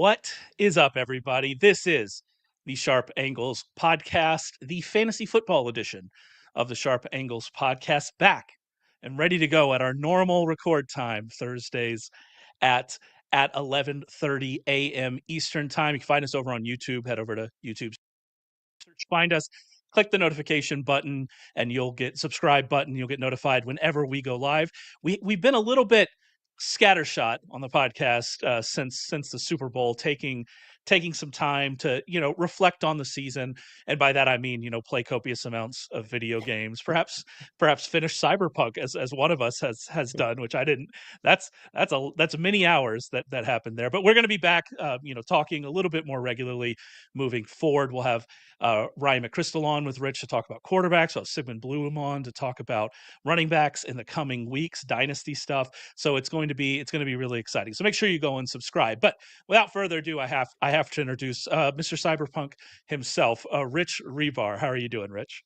What is up, everybody? This is the Sharp Angles podcast, the fantasy football edition of the Sharp Angles podcast, back and ready to go at our normal record time, Thursdays at 11:30 a.m. Eastern time. You can find us over on YouTube. Head over to YouTube, search, find us, click the notification button, and you'll get subscribe button. You'll get notified whenever we go live. We've been a little bit scattershot on the podcast since the Super Bowl, taking some time to reflect on the season, and by that I mean play copious amounts of video games, perhaps finish Cyberpunk as one of us has done, which I didn't. That's many hours that happened there. But we're going to be back, talking a little bit more regularly moving forward. We'll have Ryan McChrystal on with Rich to talk about quarterbacks. We'll have Sigmund Bloom on to talk about running backs in the coming weeks, dynasty stuff. So it's going to be really exciting. So make sure you go and subscribe. But without further ado, I have to introduce Mr. Cyberpunk himself, Rich Hribar. How are you doing, Rich?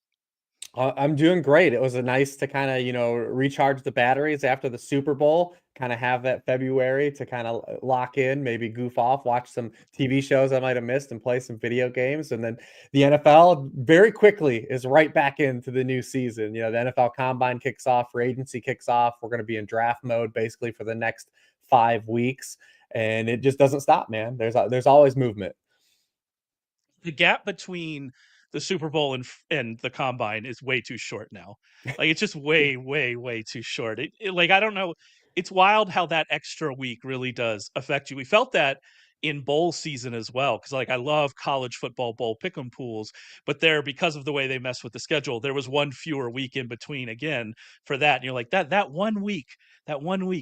I'm doing great. It was a nice to kind of, recharge the batteries after the Super Bowl, kind of have that February to kind of lock in, maybe goof off, watch some TV shows I might have missed and play some video games. And then the NFL very quickly is right back into the new season. The NFL Combine kicks off, free agency kicks off. We're going to be in draft mode basically for the next 5 weeks. And it just doesn't stop, man. There's always movement. The gap between the Super Bowl and the Combine is way too short now. Like, it's just way too short. Like, I don't know. It's wild how that extra week really does affect you. We felt that in bowl season as well, because like I love college football bowl pick'em pools, but there, because of the way they mess with the schedule, there was one fewer week in between again for that. And you're like, that 1 week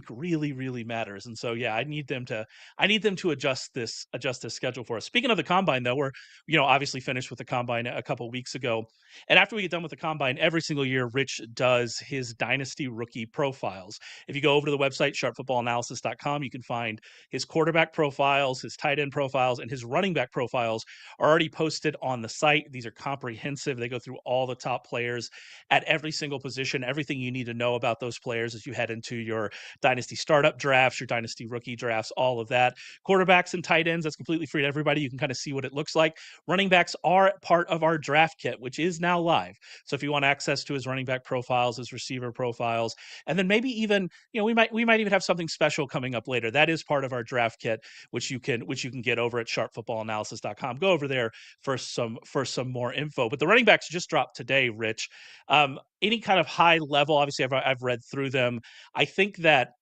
really matters. And so yeah, I need them to adjust this schedule for us. Speaking of the Combine, though, we're obviously finished with the Combine a couple weeks ago, and after we get done with the Combine, every single year Rich does his dynasty rookie profiles. If you go over to the website sharpfootballanalysis.com, you can find his quarterback profiles, his tight end profiles, and his running back profiles are already posted on the site. These are comprehensive. They go through all the top players at every single position, everything you need to know about those players as you head into your dynasty startup drafts, your dynasty rookie drafts, all of that. Quarterbacks and tight ends, that's completely free to everybody. You can kind of see what it looks like. Running backs are part of our draft kit, which is now live. So if you want access to his running back profiles, his receiver profiles, and then maybe even, we might even have something special coming up later. That is part of our draft kit, which you can get over at sharpfootballanalysis.com. Go over there for some more info. But the running backs just dropped today, Rich. Any kind of high level, obviously I've read through them. I think that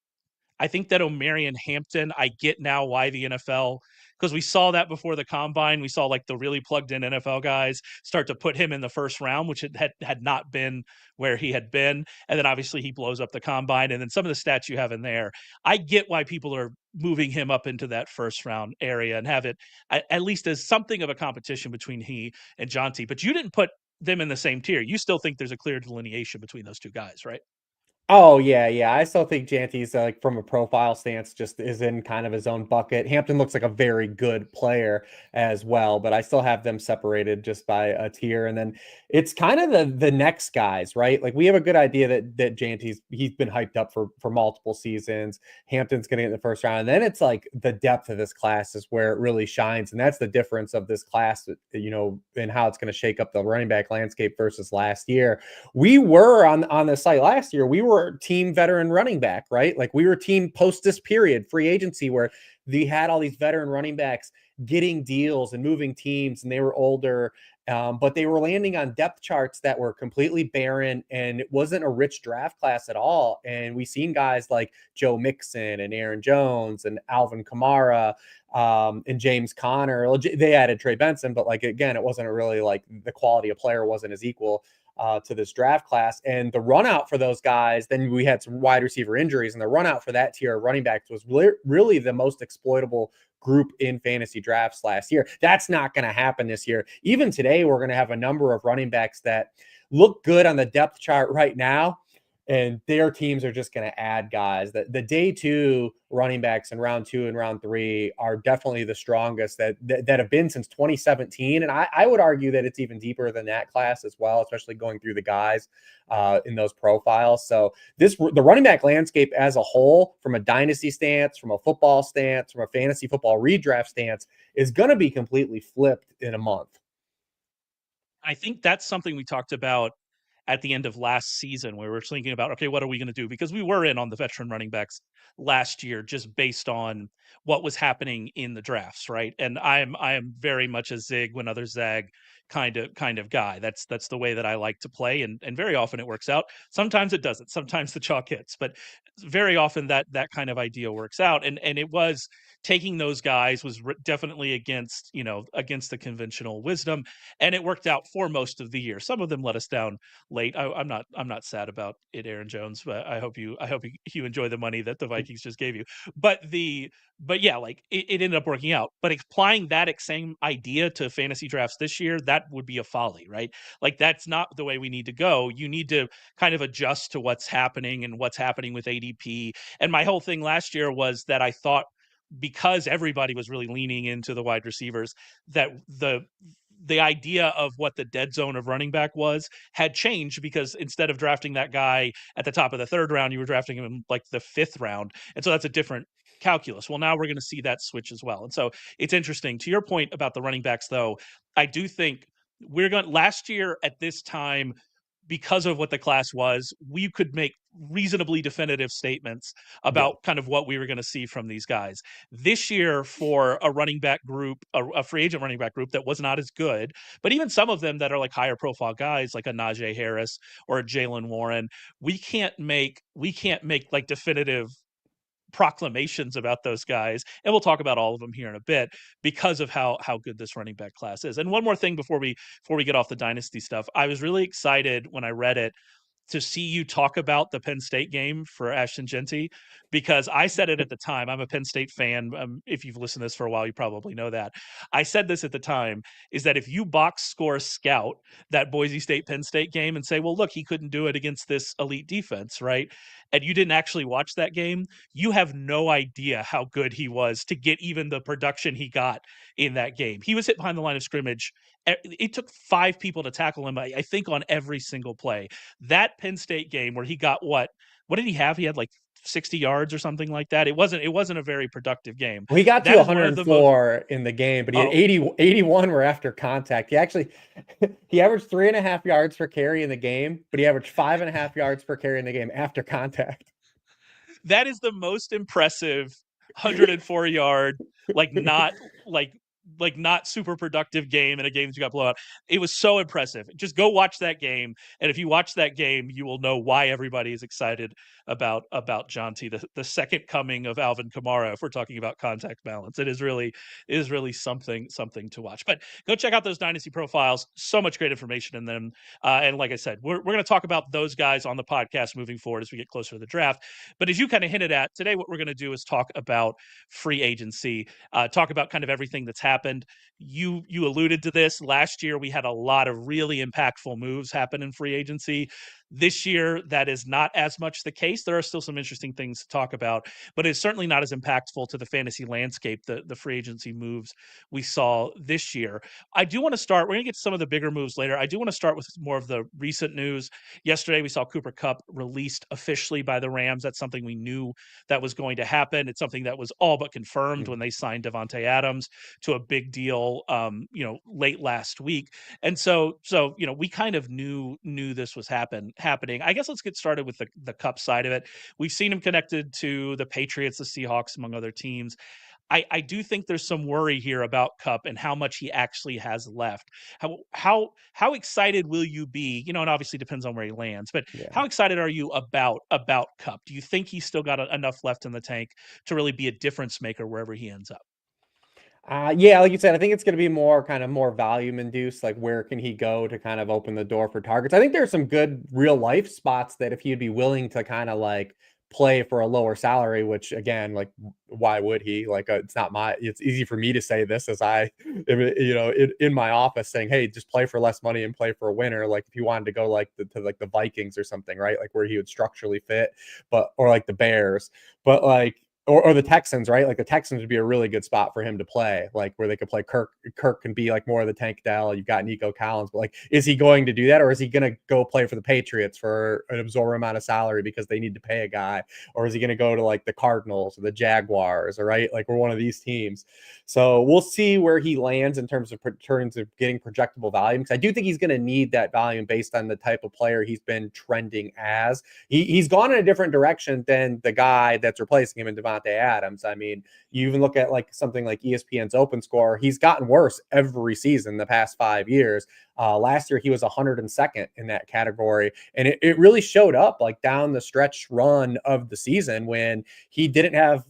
O'Marion Hampton, I get now why the NFL, because we saw that before the Combine. We saw like the really plugged in NFL guys start to put him in the first round, which had not been where he had been. And then obviously he blows up the Combine. And then some of the stats you have in there, I get why people are moving him up into that first round area and have it at least as something of a competition between he and Jonte. But you didn't put them in the same tier. You still think there's a clear delineation between those two guys, right? Oh, yeah. I still think Jante's, like, from a profile stance, just is in kind of his own bucket. Hampton looks like a very good player as well, but I still have them separated just by a tier. And then it's kind of the next guys, right? Like, we have a good idea that he's been hyped up for multiple seasons. Hampton's going to get in the first round. And then it's like the depth of this class is where it really shines. And that's the difference of this class, and how it's going to shake up the running back landscape versus last year. We were on the site last year. We were team veteran running back, right? Like, we were team post this period free agency where they had all these veteran running backs getting deals and moving teams, and they were older, but they were landing on depth charts that were completely barren, and it wasn't a rich draft class at all. And we seen guys like Joe Mixon and Aaron Jones and Alvin Kamara, and James Conner. They added Trey Benson, but like, again, it wasn't really like the quality of player wasn't as equal to this draft class. And the run out for those guys, then we had some wide receiver injuries, and the run out for that tier of running backs was really the most exploitable group in fantasy drafts last year. That's not going to happen this year. Even today, we're going to have a number of running backs that look good on the depth chart right now, and their teams are just going to add guys. The day two running backs in round 2 and round 3 are definitely the strongest that have been since 2017. And I would argue that it's even deeper than that class as well, especially going through the guys in those profiles. So the running back landscape as a whole, from a dynasty stance, from a football stance, from a fantasy football redraft stance, is going to be completely flipped in a month. I think that's something we talked about at the end of last season, where we're thinking about, okay, what are we going to do? Because we were in on the veteran running backs last year, just based on what was happening in the drafts, right? And I am very much a zig when others zag kind of guy. That's the way that I like to play, and very often it works out. Sometimes it doesn't. Sometimes the chalk hits, but very often that kind of idea works out. And it was taking those guys was definitely against against the conventional wisdom, and it worked out for most of the year. Some of them let us down late. I'm not sad about it, Aaron Jones, but I hope you enjoy the money that the Vikings just gave you. But yeah, like it ended up working out. But applying that same idea to fantasy drafts this year, that would be a folly, right? Like that's not the way we need to go. You need to kind of adjust to what's happening and what's happening with ADP. And my whole thing last year was that I thought, because everybody was really leaning into the wide receivers, that the idea of what the dead zone of running back was had changed, because instead of drafting that guy at the top of the 3rd round, you were drafting him in like the 5th round. And so that's a different calculus. Well, now we're going to see that switch as well. And so it's interesting. To your point about the running backs, though, I do think last year at this time, because of what the class was, we could make reasonably definitive statements about kind of what we were going to see from these guys. This year, for a running back group, a free agent running back group that was not as good, but even some of them that are like higher profile guys, like a Najee Harris or a Jaylen Warren, we can't make like definitive proclamations about those guys, and we'll talk about all of them here in a bit, because of how good this running back class is. And one more thing before we get off the dynasty stuff, I was really excited when I read it to see you talk about the Penn State game for Ashton Genty, because I said it at the time. I'm a Penn State fan. If you've listened to this for a while, you probably know that. I said this at the time, is that if you box score scout that Boise State Penn State game and say, well, look, he couldn't do it against this elite defense, right? And you didn't actually watch that game, you have no idea how good he was to get even the production he got in that game. He was hit behind the line of scrimmage. It took 5 people to tackle him, I think, on every single play. That Penn State game where he got what did he have? He had like 60 yards or something like that. It wasn't a very productive game. Well, he got That to is one of the most 104 in the game, but he had 81 were after contact. He actually he averaged 3.5 yards per carry in the game, but he averaged 5.5 yards per carry in the game after contact. That is the most impressive 104 yard, not super productive game in a game that you got blown out. It was so impressive. Just go watch that game, and if you watch that game, you will know why everybody is excited about Jonty, the second coming of Alvin Kamara. If we're talking about contact balance, it is really something to watch. But go check out those dynasty profiles. So much great information in them. And like I said, we're going to talk about those guys on the podcast moving forward as we get closer to the draft. But as you kind of hinted at today, what we're going to do is talk about free agency, talk about kind of everything that's happened. You alluded to this. Last year, we had a lot of really impactful moves happen in free agency. This year, that is not as much the case. There are still some interesting things to talk about, but it's certainly not as impactful to the fantasy landscape, the free agency moves we saw this year. I do want to start, we're going to get to some of the bigger moves later. I do want to start with more of the recent news. Yesterday, we saw Cooper Kupp released officially by the Rams. That's something we knew that was going to happen. It's something that was all but confirmed when they signed Davante Adams to a big deal, late last week. And so, we kind of knew this was happening. I guess let's get started with the Kupp side of it. We've seen him connected to the Patriots, the Seahawks, among other teams. I do think there's some worry here about Kupp and how much he actually has left. How excited will you be? And obviously depends on where he lands, but how excited are you about Kupp? Do you think he's still got enough left in the tank to really be a difference maker wherever he ends up? Yeah, like you said, I think it's going to be more volume induced. Like, where can he go to kind of open the door for targets? I think there's some good real life spots that if he'd be willing to kind of like play for a lower salary, which again, like, why would he? Like, it's easy for me to say this as in my office saying, hey, just play for less money and play for a winner. Like, if he wanted to go like to the Vikings or something, right? Like, where he would structurally fit, or like the Bears, but like, or the Texans, right? Like, the Texans would be a really good spot for him to play, like where they could play Kirk. Kirk can be like more of the Tank Dell. You've got Nico Collins, but like, is he going to do that, or is he going to go play for the Patriots for an absorbent amount of salary because they need to pay a guy, or is he going to go to like the Cardinals or the Jaguars, or right? Like, we're one of these teams. So we'll see where he lands in terms of getting projectable volume, because I do think he's going to need that volume based on the type of player he's been trending as. He's gone in a different direction than the guy that's replacing him in Davante Adams. I mean, you even look at like something like ESPN's Open Score, he's gotten worse every season the past 5 years. Last year, he was 102nd in that category. And it really showed up like down the stretch run of the season when he didn't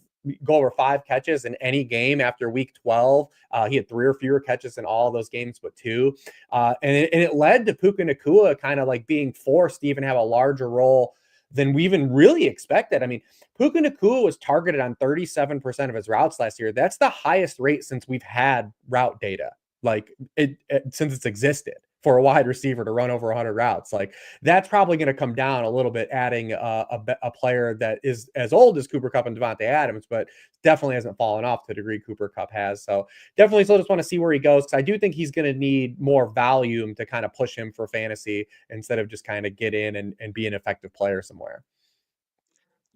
go over 5 catches in any game after week 12. He had 3 or fewer catches in all of those games, but 2. And it led to Puka Nacua kind of like being forced to even have a larger role than we even really expected. I mean, Puka Nacua was targeted on 37% of his routes last year. That's the highest rate since we've had route data, like since it's existed for a wide receiver to run over 100 routes. Like, that's probably going to come down a little bit, adding a player that is as old as Cooper Kupp and Davante Adams, but definitely hasn't fallen off to the degree Cooper Kupp has. So definitely still just want to see where he goes, because I do think he's going to need more volume to kind of push him for fantasy instead of just kind of get in and be an effective player somewhere.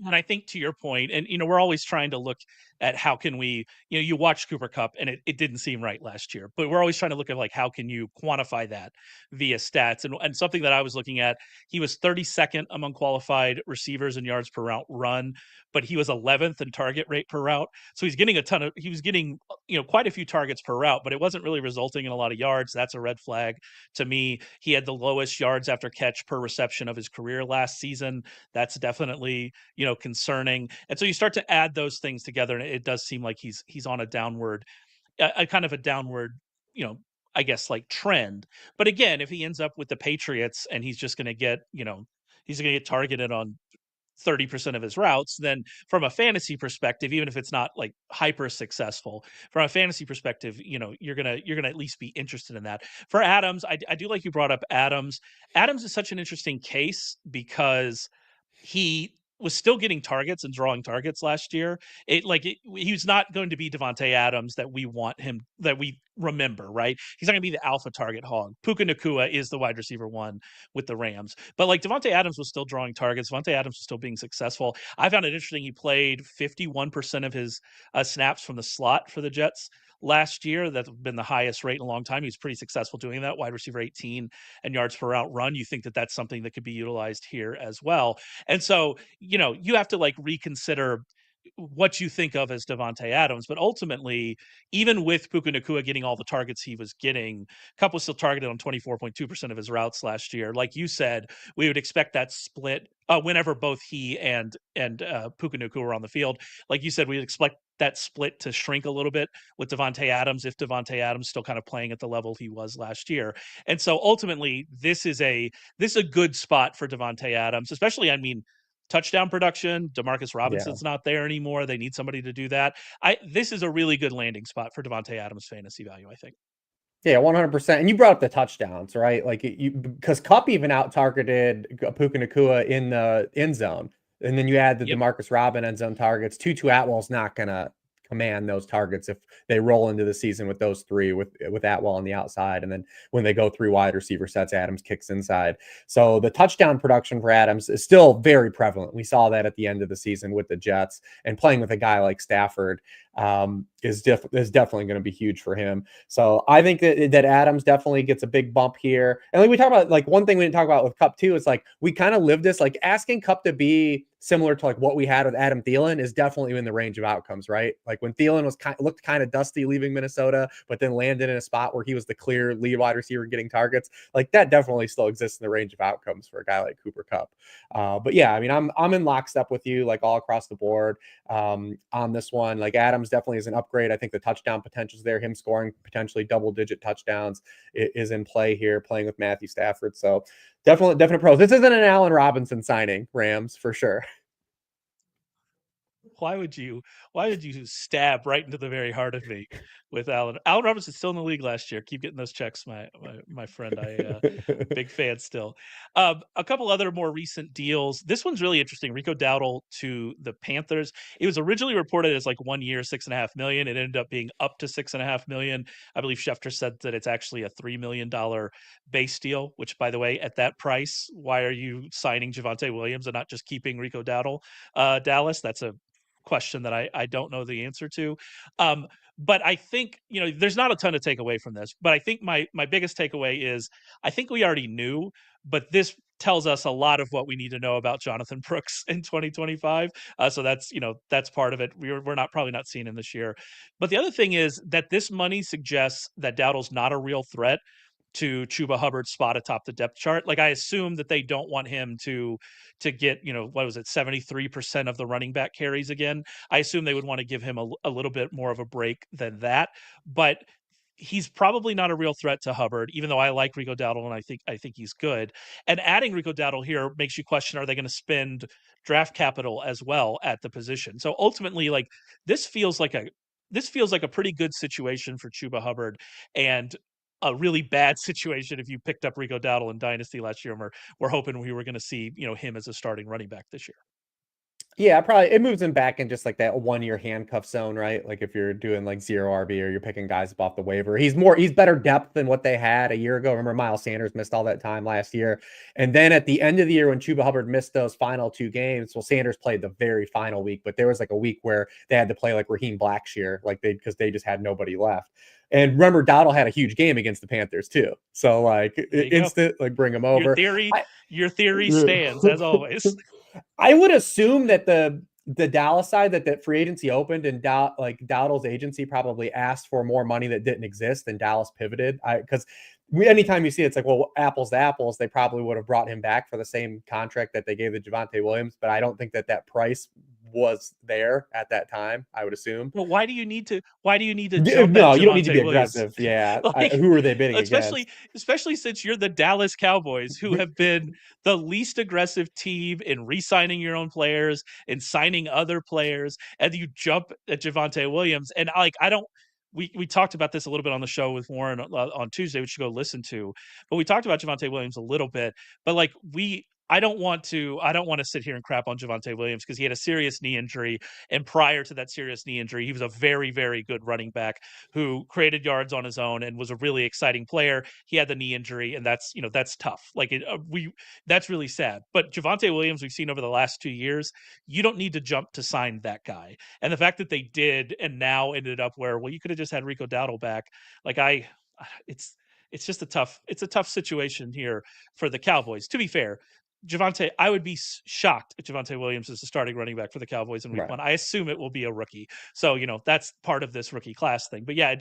And I think to your point, and we're always trying to look at how can we, you watch Cooper Cup and it didn't seem right last year, but we're always trying to look at like how can you quantify that via stats. And something that I was looking at, he was 32nd among qualified receivers in yards per route run, but he was 11th in target rate per route. So he was getting quite a few targets per route, but it wasn't really resulting in a lot of yards. That's a red flag to me. He had the lowest yards after catch per reception of his career last season. That's definitely concerning. And so you start to add those things together, and it does seem like he's on a downward, a kind of a downward, I guess, like trend. But again, if he ends up with the Patriots and he's just going to get, he's going to get targeted on 30% of his routes, then from a fantasy perspective, even if it's not like hyper successful, from a fantasy perspective, you're gonna at least be interested in that. For Adams, I do like you brought up Adams. Adams is such an interesting case because he was still getting targets and drawing targets last year. He's not going to be Davante Adams that we want him, that we remember, right? He's not going to be the alpha target hog. Puka Nacua is the wide receiver one with the Rams, but like Davante Adams was still drawing targets. Davante Adams was still being successful. I found it interesting. He played 51% of his snaps from the slot for the Jets last year. That's been the highest rate in a long time. He was pretty successful doing that. Wide receiver 18 and yards per route run. You think that that's something that could be utilized here as well. And so, you have to like reconsider what you think of as Davante Adams. But ultimately, even with Puka Nacua getting all the targets he was getting, Kupp was still targeted on 24.2% of his routes last year. Like you said, we would expect that split whenever both he and Puka Nacua were on the field. Like you said, we'd expect that split to shrink a little bit with Davante Adams, if Davante Adams still kind of playing at the level he was last year. And so ultimately, this is a good spot for Davante Adams, especially, I mean, touchdown production. Demarcus Yeah. Robinson's not there anymore. They need somebody to do that. This is a really good landing spot for Davante Adams fantasy value, I think. Yeah, 100%. And you brought up the touchdowns, right? Like, because Kupp even out targeted Puka Nacua in the end zone. And then you add the Yep. Demarcus Robin end zone targets. Tutu Atwell's not going to command those targets if they roll into the season with those 3 with Atwell on the outside. And then when they go 3 wide receiver sets, Adams kicks inside. So the touchdown production for Adams is still very prevalent. We saw that at the end of the season with the Jets, and playing with a guy like Stafford is definitely going to be huge for him. So I think that Adams definitely gets a big bump here. And like we talk about, like, one thing we didn't talk about with Kupp too is like we kind of live this, like asking Kupp to be similar to like what we had with Adam Thielen is definitely in the range of outcomes, right? Like when Thielen looked kind of dusty leaving Minnesota, but then landed in a spot where he was the clear lead wide receiver getting targets, like that definitely still exists in the range of outcomes for a guy like Cooper Kupp. But yeah, I mean, I'm in lockstep with you, like all across the board on this one. Like Adams definitely is an upgrade. I think the touchdown potential is there. Him scoring potentially double-digit touchdowns is in play here, playing with Matthew Stafford. So definite pros. This isn't an Allen Robinson signing, Rams, for sure. why would you stab right into the very heart of me with Allen? Allen Robinson still in the league last year. Keep getting those checks, my friend. Big fan still. A couple other more recent deals. This one's really interesting. Rico Dowdle to the Panthers. It was originally reported as like 1 year, $6.5 million. It ended up being up to $6.5 million. I believe Schefter said that it's actually a $3 million base deal. Which, by the way, at that price, why are you signing Javonte Williams and not just keeping Rico Dowdle? Dallas. That's a question that I don't know the answer to. But I think, there's not a ton to take away from this, but I think my biggest takeaway is I think we already knew, but this tells us a lot of what we need to know about Jonathan Brooks in 2025. So that's part of it. We're not probably not seeing him this year. But the other thing is that this money suggests that Dowdle's not a real threat to Chubba Hubbard's spot atop the depth chart. Like, I assume that they don't want him to get, what was it, 73% of the running back carries again. I assume they would want to give him a little bit more of a break than that. But he's probably not a real threat to Hubbard, even though I like Rico Dowdle and I think he's good. And adding Rico Dowdle here makes you question, are they going to spend draft capital as well at the position? So ultimately, like, this feels like a pretty good situation for Chuba Hubbard, and a really bad situation if you picked up Rico Dowdle in Dynasty last year, and we're hoping we were going to see him as a starting running back this year. Yeah, probably it moves him back in just like that 1 year handcuff zone, right? Like if you're doing like zero RB or you're picking guys up off the waiver, he's better depth than what they had a year ago. Remember, Miles Sanders missed all that time last year. And then at the end of the year, when Chuba Hubbard missed those final 2 games, well, Sanders played the very final week, but there was like a week where they had to play like Raheem Blackshear, because they just had nobody left. And remember, Dowdle had a huge game against the Panthers too. So like instant, like bring him over. Your theory stands as always. I would assume that the Dallas side that free agency opened and Dowdle's agency probably asked for more money that didn't exist, and Dallas pivoted. Because anytime you see it's like, well, apples to apples, they probably would have brought him back for the same contract that they gave the Javonte Williams. But I don't think that price was there at that time, I would assume. Well, why do you need to jump No, at you don't need to be Williams? aggressive. Yeah. Like, who are they bidding against? Especially since you're the Dallas Cowboys, who have been the least aggressive team in re-signing your own players and signing other players, and you jump at Javonte Williams. And we talked about this a little bit on the show with Warren on Tuesday, which you go listen to. But we talked about Javonte Williams a little bit. But like I don't want to sit here and crap on Javonte Williams because he had a serious knee injury. And prior to that serious knee injury, he was a very, very good running back who created yards on his own and was a really exciting player. He had the knee injury, and that's tough. Like that's really sad. But Javonte Williams, we've seen over the last 2 years, you don't need to jump to sign that guy. And the fact that they did and now ended up where, well, you could have just had Rico Dowdle back. Like it's just a tough situation here for the Cowboys. To be fair, Javonte, I would be shocked if Javonte Williams is the starting running back for the Cowboys in week 1. I assume it will be a rookie. So, that's part of this rookie class thing. But yeah, it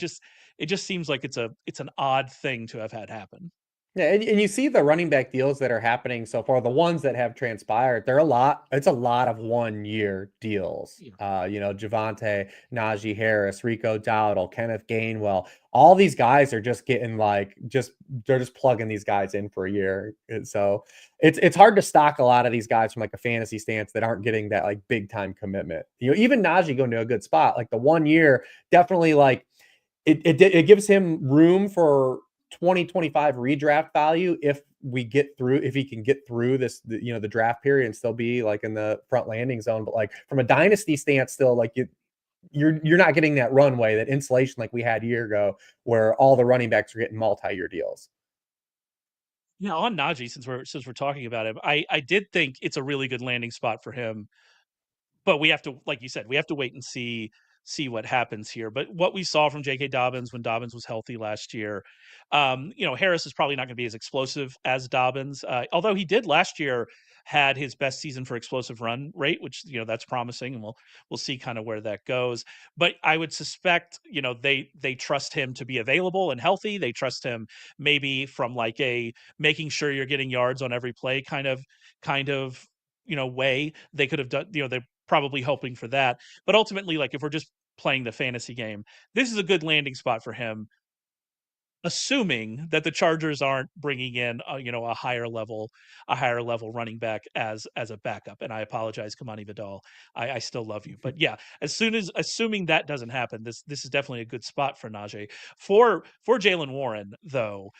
just seems like it's an odd thing to have had happen. Yeah, and you see the running back deals that are happening so far, the ones that have transpired, it's a lot of 1 year deals. Yeah. Javonte, Najee Harris, Rico Dowdle, Kenneth Gainwell, all these guys are just getting they're just plugging these guys in for a year. And so it's hard to stock a lot of these guys from like a fantasy stance that aren't getting that like big time commitment. Even Najee going to a good spot, like the 1 year definitely like it gives him room for 2025 redraft value if he can get through this, the draft period and still be like in the front landing zone. But like from a dynasty stance, still like you're not getting that runway, that insulation like we had a year ago, where all the running backs are getting multi-year deals. Yeah, on Najee, since we're talking about him, I did think it's a really good landing spot for him. But we have to, like you said, we have to wait and see what happens here. But what we saw from J.K. Dobbins when Dobbins was healthy last year, Harris is probably not going to be as explosive as Dobbins, although he did last year had his best season for explosive run rate, which that's promising, and we'll see kind of where that goes. But I would suspect they trust him to be available and healthy. They trust him maybe from like a making sure you're getting yards on every play kind of way. They could have done, they're probably hoping for that. But ultimately, like if we're just playing the fantasy game, this is a good landing spot for him. assuming that the Chargers aren't bringing in a higher level running back as a backup. And I apologize, Kamani Vidal, I still love you, but yeah, assuming that doesn't happen, this is definitely a good spot for Najee. For Jaylen Warren though,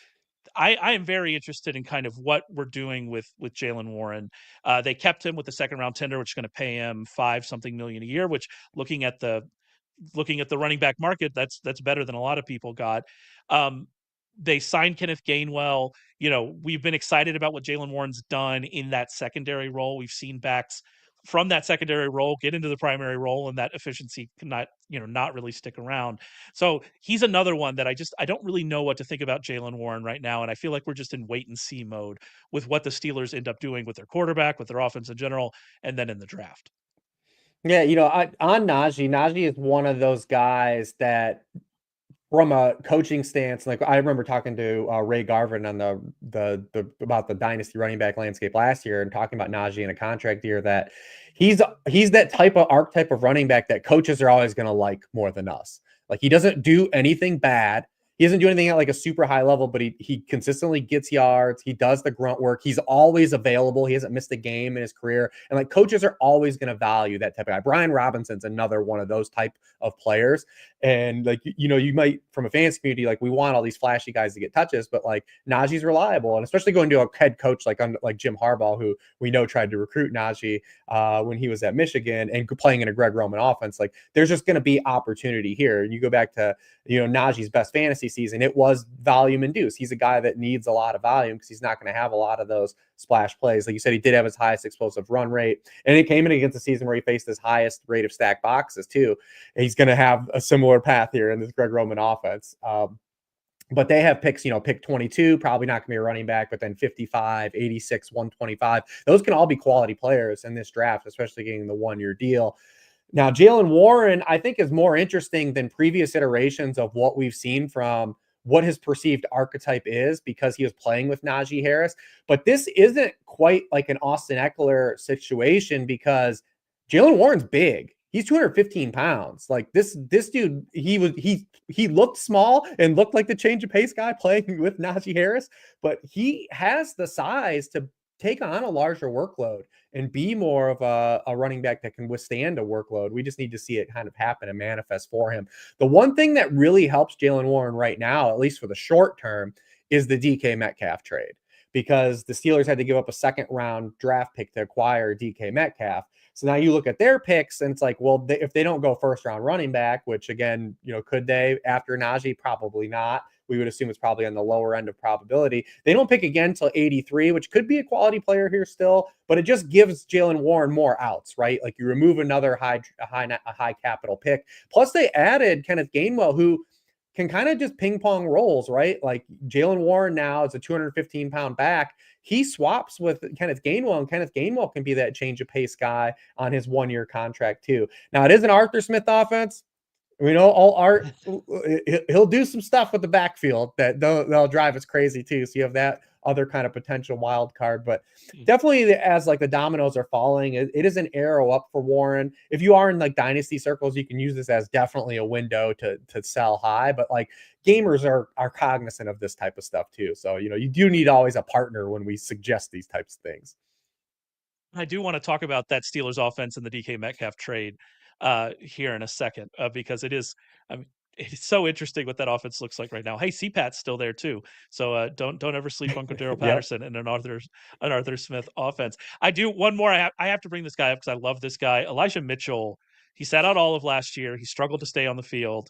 I am very interested in kind of what we're doing with Jaylen Warren. They kept him with the second round tender, which is going to pay him five something million a year. Which looking at the running back market, that's better than a lot of people got. Um, they signed Kenneth Gainwell. We've been excited about what Jaylen Warren's done in that secondary role. We've seen backs from that secondary role get into the primary role, and that efficiency cannot, not really stick around. So he's another one that I don't really know what to think about Jaylen Warren right now. And I feel like we're just in wait and see mode with what the Steelers end up doing with their quarterback, with their offense in general, and then in the draft. Yeah, on Najee is one of those guys that from a coaching stance, like I remember talking to Ray Garvin on the about the dynasty running back landscape last year, and talking about Najee in a contract year, that he's that type of archetype of running back that coaches are always going to like more than us. Like, he doesn't do anything bad. He doesn't do anything at like a super high level, but he consistently gets yards. He does the grunt work. He's always available. He hasn't missed a game in his career. And like, coaches are always going to value that type of guy. Brian Robinson's another one of those type of players. And like, you might, from a fans community, like, we want all these flashy guys to get touches, but like, Najee's reliable. And especially going to a head coach like Jim Harbaugh, who we know tried to recruit Najee when he was at Michigan, and playing in a Greg Roman offense, like, there's just going to be opportunity here. And you go back to, Najee's best fantasy season, it was volume induced. He's a guy that needs a lot of volume because he's not going to have a lot of those splash plays. Like you said, he did have his highest explosive run rate, and it came in against a season where he faced his highest rate of stacked boxes too. He's going to have a similar path here in this Greg Roman offense. But they have picks, pick 22, probably not going to be a running back, but then 55, 86, 125. Those can all be quality players in this draft, especially getting the 1-year deal. Now, Jaylen Warren, I think, is more interesting than previous iterations of what we've seen from what his perceived archetype is, because he was playing with Najee Harris. But this isn't quite like an Austin Eckler situation, because Jaylen Warren's big. He's 215 pounds. Like, this dude, he looked small and looked like the change of pace guy playing with Najee Harris, but he has the size to take on a larger workload and be more of a running back that can withstand a workload. We just need to see it kind of happen and manifest for him. The one thing that really helps Jaylen Warren right now, at least for the short term, is the DK Metcalf trade, because the Steelers had to give up a second round draft pick to acquire DK Metcalf. So now you look at their picks and it's like, well, if they don't go first round running back, which again, could they after Najee? Probably not. We would assume it's probably on the lower end of probability. They don't pick again until 83, which could be a quality player here still, but it just gives Jaylen Warren more outs, right? Like, you remove another high capital pick. Plus they added Kenneth Gainwell, who can kind of just ping pong roles, right? Like, Jaylen Warren now is a 215-pound back. He swaps with Kenneth Gainwell, and Kenneth Gainwell can be that change of pace guy on his 1-year contract too. Now, it is an Arthur Smith offense. We know all Art, he'll do some stuff with the backfield that they'll drive us crazy too. So you have that other kind of potential wild card, but definitely, as like the dominoes are falling, it is an arrow up for Warren. If you are in like dynasty circles, you can use this as definitely a window to sell high, but like, gamers are cognizant of this type of stuff too. So, you do need always a partner when we suggest these types of things. I do want to talk about that Steelers offense and the DK Metcalf trade here in a second, because I mean, it's so interesting what that offense looks like right now. Hey, CPAT's still there too, so don't ever sleep on Cordero Patterson and an Arthur Smith offense. I do one more. I have to bring this guy up because I love this guy, Elijah Mitchell. He sat out all of last year. He struggled to stay on the field,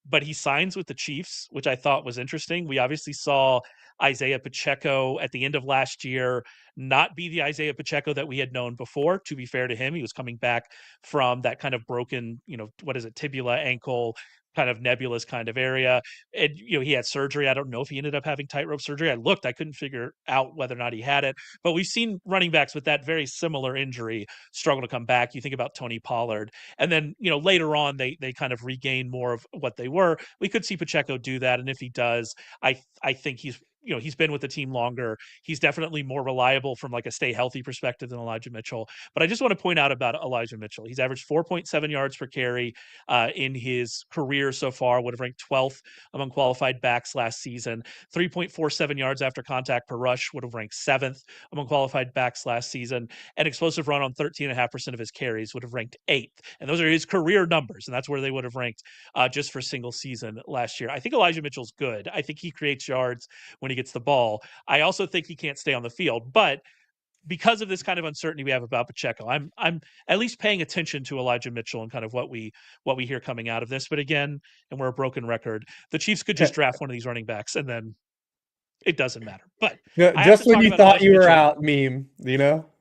but he signs with the Chiefs, which I thought was interesting. We obviously saw Isaiah Pacheco at the end of last year not be the Isaiah Pacheco that we had known before. To be fair to him, he was coming back from that kind of broken, what is it, tibula, ankle, kind of nebulous kind of area. And, he had surgery. I don't know if he ended up having tightrope surgery. I couldn't figure out whether or not he had it. But we've seen running backs with that very similar injury struggle to come back. You think about Tony Pollard. And then, later on, they kind of regain more of what they were. We could see Pacheco do that. And if he does, I think he's he's been with the team longer. He's definitely more reliable from like a stay healthy perspective than Elijah Mitchell. But I just want to point out about Elijah Mitchell. He's averaged 4.7 yards per carry in his career so far, would have ranked 12th among qualified backs last season. 3.47 yards after contact per rush, would have ranked 7th among qualified backs last season. And explosive run on 13.5% of his carries would have ranked 8th. And those are his career numbers. And that's where they would have ranked just for single season last year. I think Elijah Mitchell's good. I think he creates yards when he gets the ball. I also think he can't stay on the field, but because of this kind of uncertainty we have about Pacheco, I'm at least paying attention to Elijah Mitchell and kind of what we hear coming out of this. But again, and we're a broken record, the Chiefs could just draft one of these running backs and then it doesn't matter. But I have just to when talk you about thought Elijah you were Mitchell. out, meme.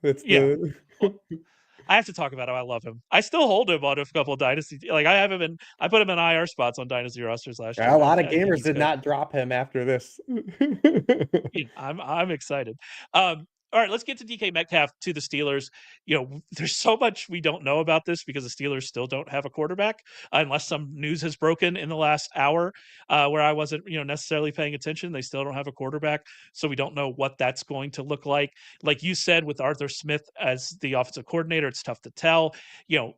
It's Yeah. Well, I have to talk about how I love him. I still hold him on a couple of dynasty. Like I put him in IR spots on dynasty rosters last year. A lot of I think gamers he's did good. not drop him after this. Yeah, I'm excited. All right, let's get to DK Metcalf to the Steelers. There's so much we don't know about this because the Steelers still don't have a quarterback, unless some news has broken in the last hour where I wasn't, necessarily paying attention. They still don't have a quarterback, so we don't know what that's going to look like. Like you said, with Arthur Smith as the offensive coordinator, it's tough to tell.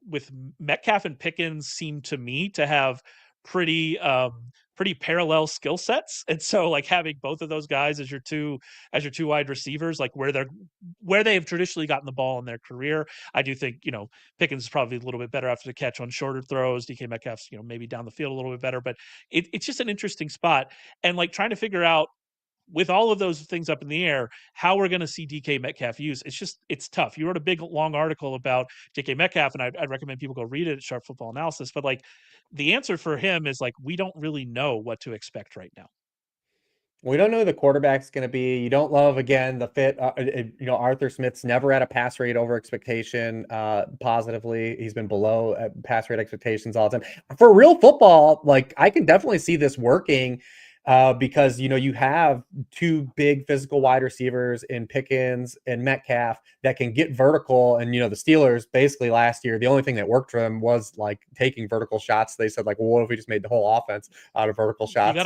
With Metcalf and Pickens seem to me to have pretty parallel skill sets, and so like having both of those guys as your two wide receivers, like where they have traditionally gotten the ball in their career, I do think Pickens is probably a little bit better after the catch on shorter throws. DK Metcalf's maybe down the field a little bit better, but it's just an interesting spot, and like trying to figure out with all of those things up in the air, how we're going to see DK Metcalf use. It's tough. You wrote a big, long article about DK Metcalf, and I'd recommend people go read it at Sharp Football Analysis. But like the answer for him is like, we don't really know what to expect right now. We don't know who the quarterback's going to be. You don't love, again, the fit. Arthur Smith's never had a pass rate over expectation positively. He's been below pass rate expectations all the time. For real football, like I can definitely see this working because, you have two big physical wide receivers in Pickens and Metcalf that can get vertical. And, the Steelers basically last year, the only thing that worked for them was like taking vertical shots. They said like, well, what if we just made the whole offense out of vertical shots? You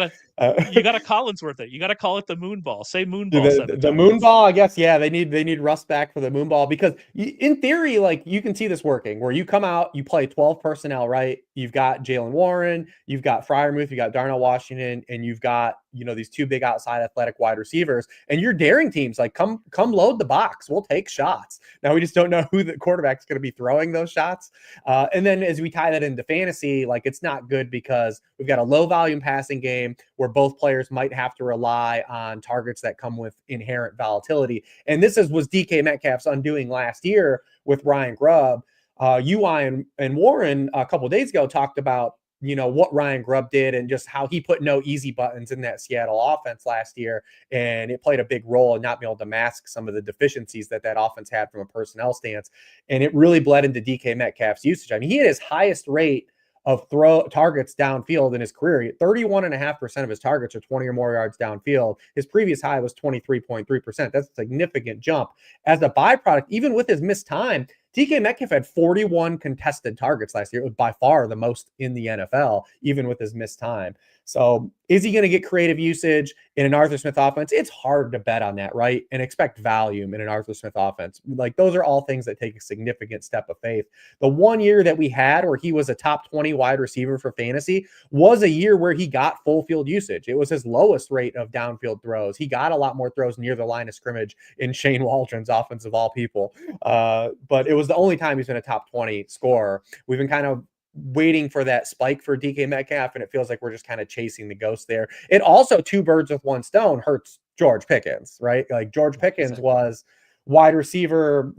got to Collinsworth it. You got to call it the moon ball. Say moon ball the moon ball, I guess. Yeah, they need Russ back for the moon ball because in theory, like you can see this working where you come out, you play 12 personnel, right? You've got Jaylen Warren, you've got Freiermuth, you got Darnell Washington, and you've got these two big outside athletic wide receivers, and you're daring teams like come load the box. We'll take shots. Now we just don't know who the quarterback's going to be throwing those shots. And then as we tie that into fantasy, like it's not good because we've got a low volume passing game where both players might have to rely on targets that come with inherent volatility. And this was DK Metcalf's undoing last year with Ryan Grubb. UI and Warren a couple of days ago talked about what Ryan Grubb did and just how he put no easy buttons in that Seattle offense last year. And it played a big role in not being able to mask some of the deficiencies that offense had from a personnel stance. And it really bled into DK Metcalf's usage. I mean, he had his highest rate of throw targets downfield in his career. 31.5% of his targets are 20 or more yards downfield. His previous high was 23.3%. That's a significant jump. As a byproduct, even with his missed time, DK Metcalf had 41 contested targets last year. It was by far the most in the NFL, even with his missed time. So is he going to get creative usage in an Arthur Smith offense? It's hard to bet on that, right? And expect value in an Arthur Smith offense. Like those are all things that take a significant step of faith. The 1 year that we had where he was a top 20 wide receiver for fantasy was a year where he got full field usage. It was his lowest rate of downfield throws. He got a lot more throws near the line of scrimmage in Shane Waldron's offense of all people. But it was the only time he's been a top 20 scorer. We've been kind of waiting for that spike for DK Metcalf, and it feels like we're just kind of chasing the ghost there. It also, two birds with one stone, hurts George Pickens, right? Like George Pickens was wide receiver,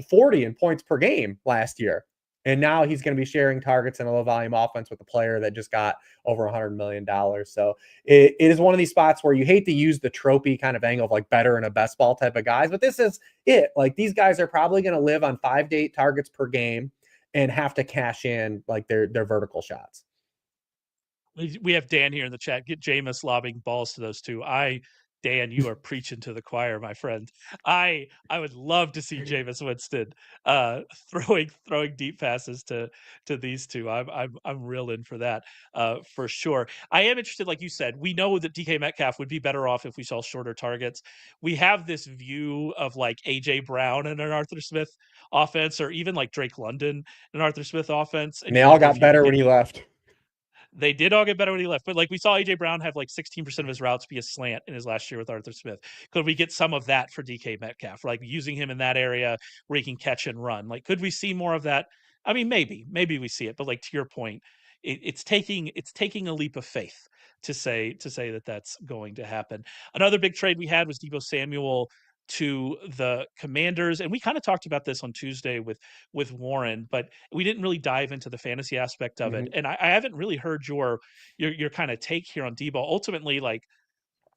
40 in points per game last year. And now he's going to be sharing targets in a low volume offense with a player that just got over $100 million. So it is one of these spots where you hate to use the trophy kind of angle of like better and a best ball type of guys, but this is it. Like these guys are probably going to live on 5 to 8 targets per game and have to cash in like their vertical shots. We have Dan here in the chat. Get Jameis lobbing balls to those two. I Dan, you are preaching to the choir, my friend. I would love to see Jameis Winston throwing deep passes to these two. I'm real in for that for sure. I am interested, like you said, we know that DK Metcalf would be better off if we saw shorter targets. We have this view of like AJ Brown in an Arthur Smith offense, or even like Drake London in an Arthur Smith offense, And and they you all wonder got if you could better when get he left. they did all get better when he left, but like we saw AJ Brown have like 16% of his routes be a slant in his last year with Arthur Smith. Could we get some of that for DK Metcalf, like using him in that area where he can catch and run? Like, could we see more of that? I mean, maybe we see it, but like to your point, it's taking a leap of faith to say that that's going to happen. Another big trade we had was Deebo Samuel to the Commanders, and we kind of talked about this on Tuesday with Warren, but we didn't really dive into the fantasy aspect of it. Mhm. And I haven't really heard your kind of take here on Deebo. Ultimately, like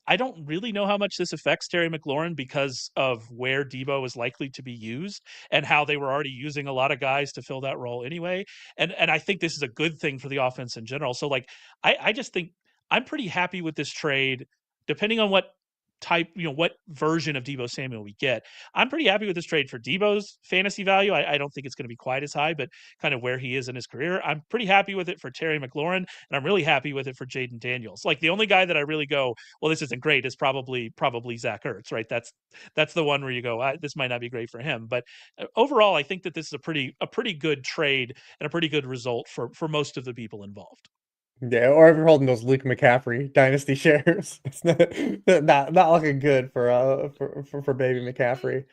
I don't really know how much this affects Terry McLaurin because of where Deebo is likely to be used and how they were already using a lot of guys to fill that role anyway. And I think this is a good thing for the offense in general. So like I just think I'm pretty happy with this trade, depending on what type, what version of Deebo Samuel we get. I'm pretty happy with this trade for Deebo's fantasy value. I don't think it's going to be quite as high, but kind of where he is in his career. I'm pretty happy with it for Terry McLaurin, and I'm really happy with it for Jaden Daniels. Like the only guy that I really go, well, this isn't great is probably Zach Ertz, right? That's the one where you go, this might not be great for him. But overall, I think that this is a pretty good trade and a pretty good result for most of the people involved. Yeah, or if you're holding those Luke McCaffrey dynasty shares, it's not looking good for baby McCaffrey.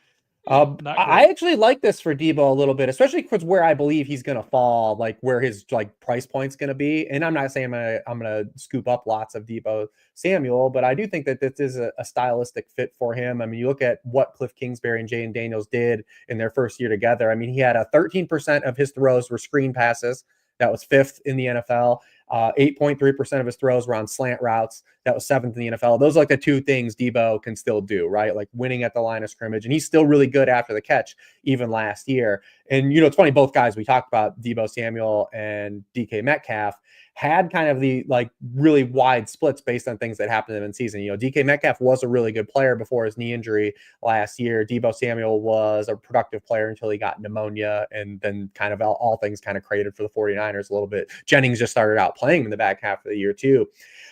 Not I great. actually like this for Deebo a little bit, especially because where I believe he's gonna fall, like where his like price point's gonna be. And I'm not saying I'm gonna scoop up lots of Deebo Samuel, but I do think that this is a stylistic fit for him. I mean, you look at what Cliff Kingsbury and Jayden Daniels did in their first year together. I mean, he had a 13% of his throws were screen passes. That was fifth in the NFL. 8.3% of his throws were on slant routes. That was seventh in the NFL. Those are like the two things Deebo can still do, right? Like winning at the line of scrimmage. And he's still really good after the catch, even last year. And, it's funny, both guys we talked about, Deebo Samuel and DK Metcalf, had kind of the like really wide splits based on things that happened to them in season. DK Metcalf was a really good player before his knee injury last year. Deebo Samuel was a productive player until he got pneumonia, and then kind of all things kind of created for the 49ers a little bit. Jennings just started out playing in the back half of the year too.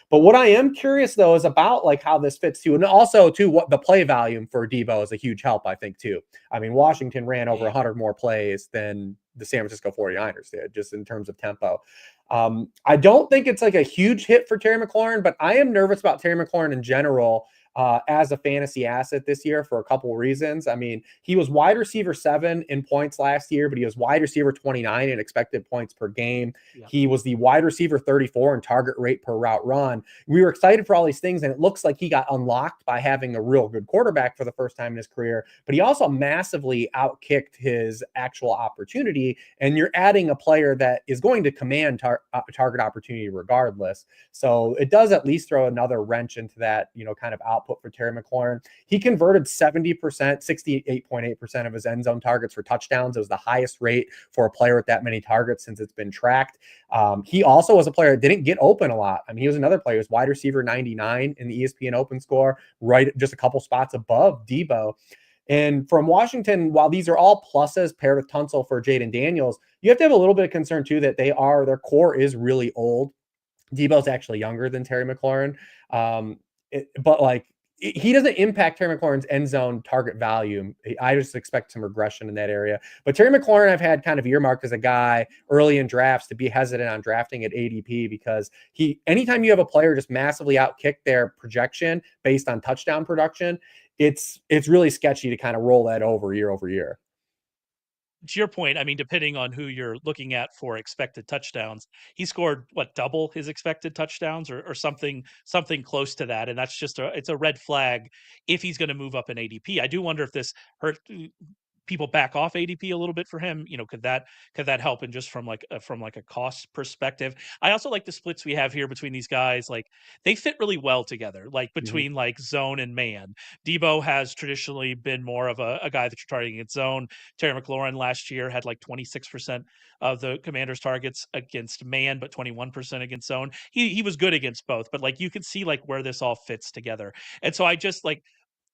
But what I am curious though is about like how this fits too, and also too what the play volume for Deebo is a huge help, I think too. I mean, Washington ran over Yeah. 100 more plays than the San Francisco 49ers did, just in terms of tempo. I don't think it's like a huge hit for Terry McLaurin, but I am nervous about Terry McLaurin in general as a fantasy asset this year for a couple of reasons. I mean, he was wide receiver 7 in points last year, but he was wide receiver 29 in expected points per game. Yeah. He was the wide receiver 34 in target rate per route run. We were excited for all these things, and it looks like he got unlocked by having a real good quarterback for the first time in his career, but he also massively outkicked his actual opportunity, and you're adding a player that is going to command target opportunity regardless. So it does at least throw another wrench into that, kind of output for Terry McLaurin. He converted 70%, 68.8% of his end zone targets for touchdowns. It was the highest rate for a player with that many targets since it's been tracked. He also was a player that didn't get open a lot. I mean, he was another player who was wide receiver 99 in the ESPN open score, right just a couple spots above Deebo. And from Washington, while these are all pluses paired with Tunsil for Jaden Daniels, you have to have a little bit of concern too that their core is really old. Deebo's actually younger than Terry McLaurin. But like he doesn't impact Terry McLaurin's end zone target value. I just expect some regression in that area. But Terry McLaurin, I've had kind of earmarked as a guy early in drafts to be hesitant on drafting at ADP because anytime you have a player just massively outkick their projection based on touchdown production, it's really sketchy to kind of roll that over year. To your point, I mean, depending on who you're looking at for expected touchdowns, he scored double his expected touchdowns or something close to that, and that's it's a red flag if he's going to move up in ADP. I do wonder if this hurt people back off ADP a little bit for him? Could that help? And just from like a cost perspective, I also like the splits we have here between these guys. Like they fit really well together. Like Mhm. between like zone and man, Deebo has traditionally been more of a guy that you're targeting at zone. Terry McLaurin last year had like 26% of the Commanders' targets against man, but 21% against zone. He was good against both, but like you can see like where this all fits together. And so I just like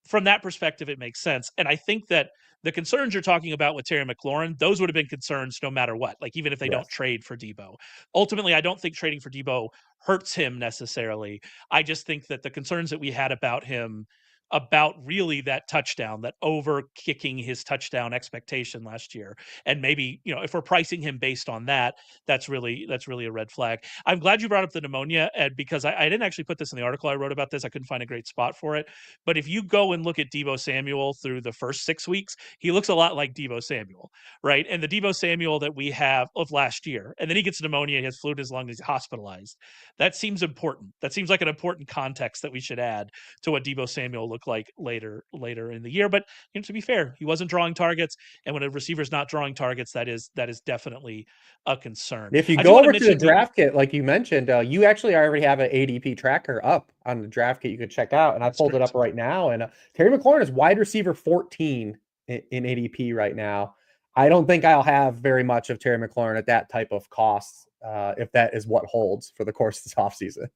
from that perspective, it makes sense. And I think that the concerns you're talking about with Terry McLaurin, those would have been concerns no matter what, like even if they don't Yes. trade for Deebo. Ultimately, I don't think trading for Deebo hurts him necessarily. I just think that the concerns that we had about him, about really that touchdown, that over kicking his touchdown expectation last year, and maybe if we're pricing him based on that, that's really a red flag. I'm glad you brought up the pneumonia, Ed, because I didn't actually put this in the article I wrote about this. I couldn't find a great spot for it. But if you go and look at Deebo Samuel through the first 6 weeks, he looks a lot like Deebo Samuel, right? And the Deebo Samuel that we have of last year, and then he gets pneumonia, he has flu in his lung, he's hospitalized. That seems important. That seems like an important context that we should add to what Deebo Samuel looked like later in the year. But to be fair, he wasn't drawing targets, and when a receiver's not drawing targets, that is definitely a concern. If you I do go want to over to the mention draft kit, like you mentioned, you actually already have an ADP tracker up on the draft kit you could check out. And I that's pulled it great. up right now. And Terry McLaurin is wide receiver 14 in ADP right now. I don't think I'll have very much of Terry McLaurin at that type of cost if that is what holds for the course of this offseason.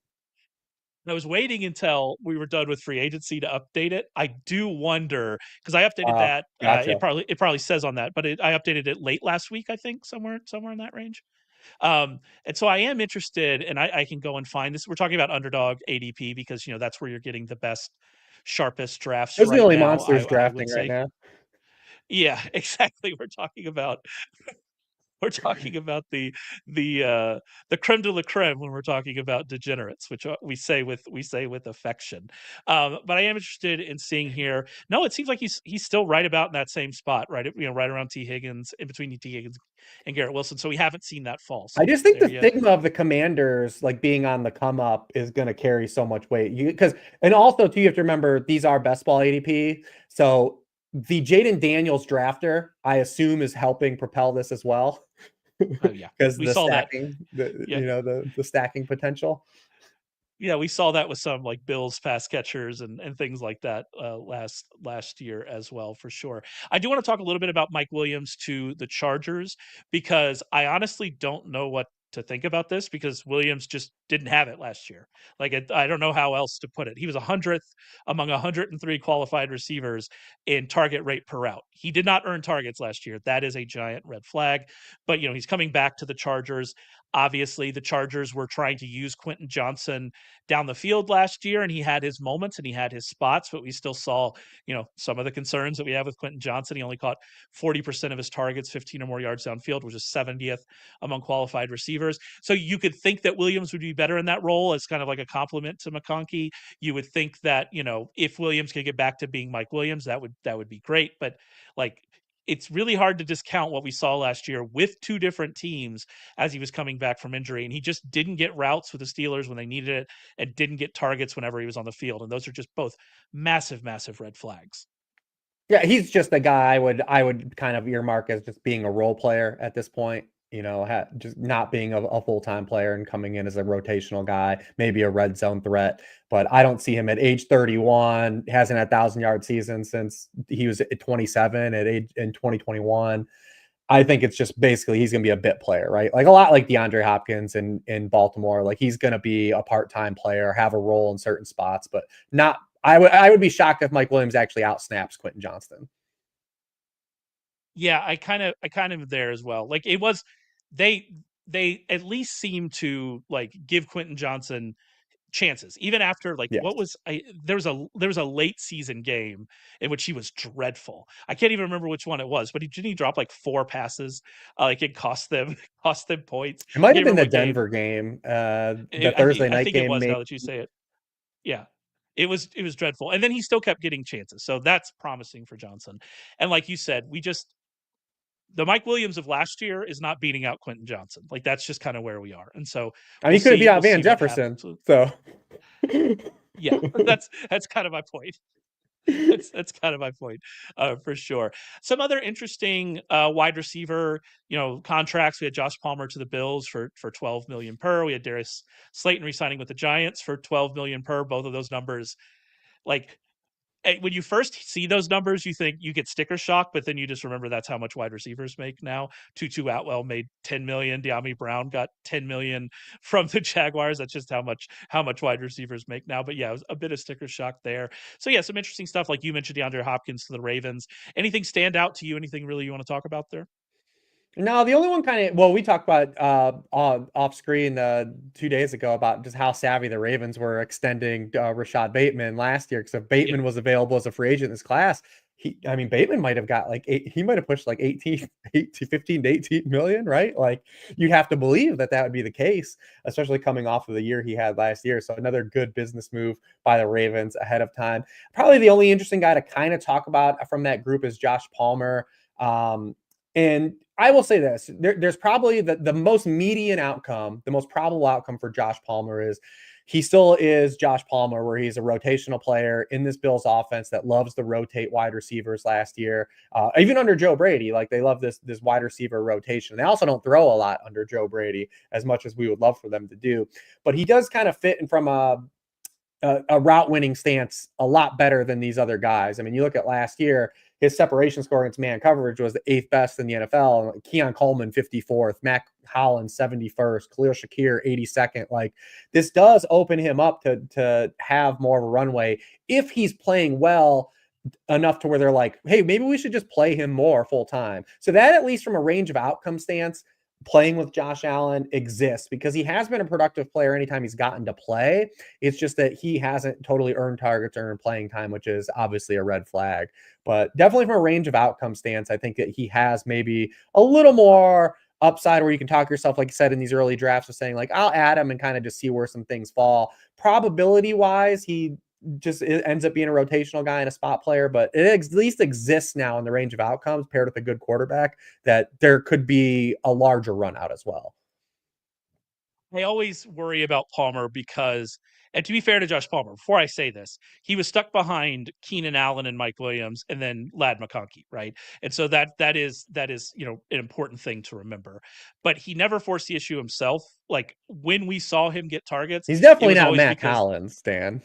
I was waiting until we were done with free agency to update it. I do wonder because I updated that. Gotcha. It probably says on that, but I updated it late last week. I think somewhere in that range. And so I am interested, and I can go and find this. We're talking about underdog ADP because that's where you're getting the best, sharpest drafts Those are the right only now. monsters I would drafting right say, now. yeah, exactly. We're talking about the creme de la creme when we're talking about degenerates, which we say with affection. But I am interested in seeing here. No, it seems like he's still right about in that same spot, right? Right around T Higgins, in between T Higgins and Garrett Wilson. So we haven't seen that fall. I So just think there the you. stigma of the Commanders like being on the come up is going to carry so much weight. And also too, you have to remember these are best ball ADP. So the Jaden Daniels drafter, I assume, is helping propel this as well Oh yeah, because we the saw that. stacking, the Yeah, the stacking potential. yeah, we saw that with some like Bills pass catchers and things like that last year as well, for sure. I do want to talk a little bit about Mike Williams to the Chargers because I honestly don't know what to think about this because Williams just didn't have it last year. Like I don't know how else to put it. He was 100th among 103 qualified receivers in target rate per route. He did not earn targets last year. That is a giant red flag. But he's coming back to the Chargers. Obviously, the Chargers were trying to use Quentin Johnson down the field last year, and he had his moments and he had his spots, but we still saw, some of the concerns that we have with Quentin Johnson. He only caught 40% of his targets, 15 or more yards downfield, which is 70th among qualified receivers. So you could think that Williams would be better in that role as kind of like a compliment to McConkey. You would think that, if Williams could get back to being Mike Williams, that would be great. But like it's really hard to discount what we saw last year with two different teams as he was coming back from injury. And he just didn't get routes with the Steelers when they needed it and didn't get targets whenever he was on the field. And those are just both massive, massive red flags. Yeah, he's just a guy I would kind of earmark as just being a role player at this point. Just not being a full-time player and coming in as a rotational guy, maybe a red zone threat. But I don't see him at age 31, hasn't had 1,000-yard season since he was at 27 in 2021. I think it's just basically he's going to be a bit player, right? Like a lot like DeAndre Hopkins in Baltimore. Like he's going to be a part-time player, have a role in certain spots, but not. I would be shocked if Mike Williams actually outsnaps Quentin Johnston. Yeah, I kind of there as well. Like it was, they they at least seem to like give Quentin Johnson chances even after like Yes. what was I there was a late season game in which he was dreadful. I can't even remember which one it was, but didn't he drop like four passes? Like it cost them cost them points. It I might can't have been remember the what game. Denver game, the Thursday I night think it game. was, Maybe. now that you say it. Yeah. It was dreadful. And then he still kept getting chances. So that's promising for Johnson. And like you said, the Mike Williams of last year is not beating out Quentin Johnson. Like that's just kind of where we are. And so I mean, he could be we'll out Van see what happens. Jefferson. So Yeah, that's kind of my point. That's kind of my point, for sure. Some other interesting wide receiver, contracts. We had Josh Palmer to the Bills for 12 million per. We had Darius Slayton re-signing with the Giants for 12 million per. Both of those numbers, like when you first see those numbers, you think you get sticker shock, but then you just remember that's how much wide receivers make now. Tutu Atwell made 10 million. De'Ami Brown got 10 million from the Jaguars. That's just how much wide receivers make now. But yeah, it was a bit of sticker shock there. So yeah, some interesting stuff. Like you mentioned, DeAndre Hopkins to the Ravens. Anything stand out to you? Anything really you want to talk about there? No, the only one well, we talked about off screen 2 days ago about just how savvy the Ravens were extending Rashad Bateman last year, because if Bateman was available as a free agent in this class, Bateman might have got he might have pushed like 15 to 18 million, right? Like, you'd have to believe that would be the case, especially coming off of the year he had last year. So another good business move by the Ravens ahead of time. Probably the only interesting guy to kind of talk about from that group is Josh Palmer. And I will say this, there's probably the most median outcome, the most probable outcome for Josh Palmer is he still is Josh Palmer, where he's a rotational player in this Bills offense that loves to rotate wide receivers last year. Even under Joe Brady, like, they love this wide receiver rotation. They also don't throw a lot under Joe Brady, as much as we would love for them to do. But he does kind of fit in from a route winning stance a lot better than these other guys. I mean, you look at last year, his separation score against man coverage was the 8th best in the NFL. Keon Coleman, 54th, Matt Hollins, 71st, Khalil Shakir, 82nd. Like, this does open him up to have more of a runway if he's playing well enough to where they're like, hey, maybe we should just play him more full time. So that, at least from a range of outcome stance, playing with Josh Allen exists, because he has been a productive player anytime he's gotten to play. It's just that he hasn't totally earned targets or earned playing time, which is obviously a red flag. But definitely from a range of outcome stance, I think that he has maybe a little more upside, where you can talk yourself, like you said, in these early drafts, of saying like, I'll add him and kind of just see where some things fall. Probability wise, he just ends up being a rotational guy and a spot player, but it at least exists now in the range of outcomes, paired with a good quarterback, that there could be a larger run out as well. I always worry about Palmer because, and to be fair to Josh Palmer, before I say this, he was stuck behind Keenan Allen and Mike Williams, and then Lad McConkey, right? And so that is an important thing to remember. But he never forced the issue himself. Like, when we saw him get targets, He's it definitely was not always Matt because Collins, Stan.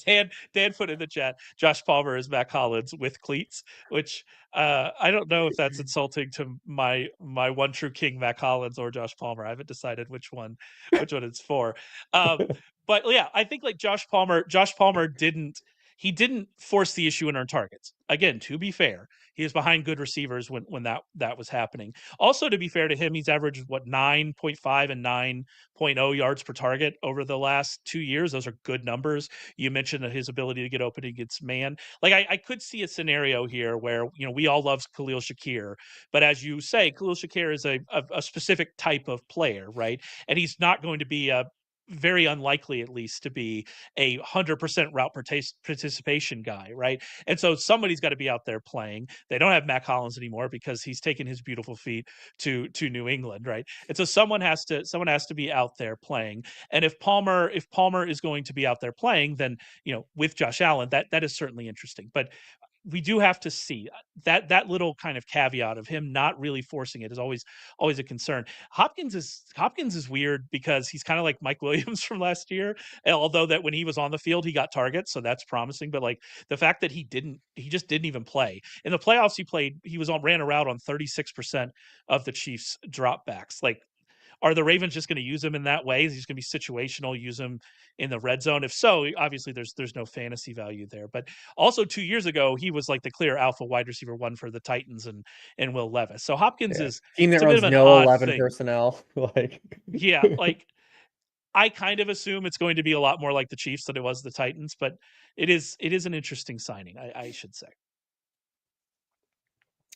Dan put in the chat, Josh Palmer is Matt Collins with cleats, which I don't know if that's insulting to my one true king, Matt Collins, or Josh Palmer. I haven't decided which one it's for. But yeah, I think like Josh Palmer didn't force the issue and earn targets. Again, to be fair, he was behind good receivers when that was happening. Also, to be fair to him, he's averaged 9.5 and 9.0 yards per target over the last 2 years. Those are good numbers. You mentioned his ability to get open against man. Like, I could see a scenario here where, we all love Khalil Shakir, but as you say, Khalil Shakir is a specific type of player, right? And he's not going to be very unlikely, at least, to be 100% route participation guy, right? And so somebody's got to be out there playing. They don't have Matt Collins anymore because he's taken his beautiful feet to New England, right? And so someone has to be out there playing. And if Palmer is going to be out there playing, then with Josh Allen, that is certainly interesting. But we do have to see that little kind of caveat of him not really forcing it is always a concern. Hopkins is weird because he's kind of like Mike Williams from last year, although that when he was on the field he got targets, so that's promising. But like, the fact that he just didn't even play in the playoffs, he ran a route on 36% of the Chiefs dropbacks. Like, are the Ravens just going to use him in that way? Is he just going to be situational, use him in the red zone? If so, obviously there's no fantasy value there. But also 2 years ago, he was like the clear alpha wide receiver one for the Titans and Will Levis. So Hopkins is team that it's a bit runs of an no odd 11 thing. personnel. Like, Yeah, like, I kind of assume it's going to be a lot more like the Chiefs than it was the Titans, but it is an interesting signing, I should say.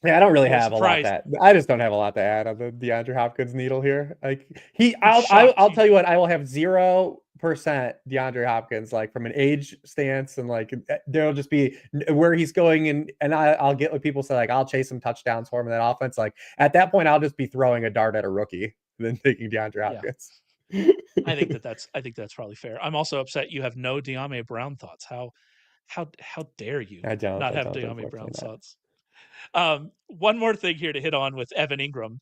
yeah, I don't really Boy, have a lot surprised. I just don't have a lot to add on the DeAndre Hopkins needle here. Like, I'm shocked. I'll tell you what, I will have 0% DeAndre Hopkins, like, from an age stance, and like, there'll just be where he's going, and I'll get what people say, like, I'll chase some touchdowns for him in that offense. Like, at that point, I'll just be throwing a dart at a rookie than taking DeAndre Hopkins. I think that's probably fair. I'm also upset you have no De'Ami Brown thoughts. How dare you not I have don't, De'Ami Brown unfortunately not. thoughts? One more thing here to hit on with Evan Engram,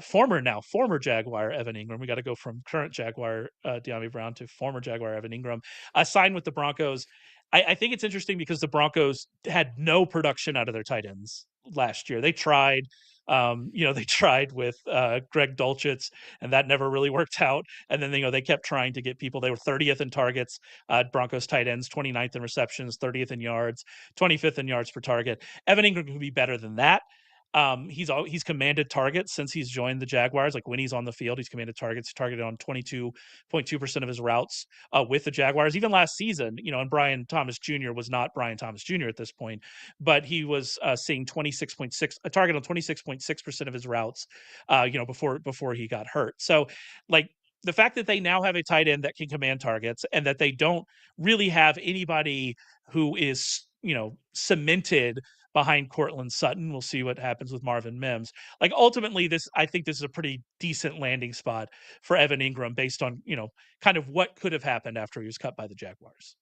former Jaguar Evan Engram. We got to go from current Jaguar De'Ami Brown to former Jaguar Evan Engram. Signed with the Broncos. I think it's interesting because the Broncos had no production out of their tight ends last year. They tried. They tried with Greg Dulcich, and that never really worked out. And then, they kept trying to get people. They were 30th in targets, Broncos tight ends, 29th in receptions, 30th in yards, 25th in yards per target. Evan Engram can be better than that. He's commanded targets since he's joined the Jaguars. Like when he's on the field, he's commanded targets. He's targeted on 22.2% of his routes with the Jaguars. Even last season, and Brian Thomas Jr. was not Brian Thomas Jr. at this point, but he was seeing 26.6 a target on 26.6% of his routes. Before he got hurt. So, like the fact that they now have a tight end that can command targets and that they don't really have anybody who is cemented behind Cortland Sutton. We'll see what happens with Marvin Mims. Like ultimately, I think this is a pretty decent landing spot for Evan Engram based on kind of what could have happened after he was cut by the Jaguars.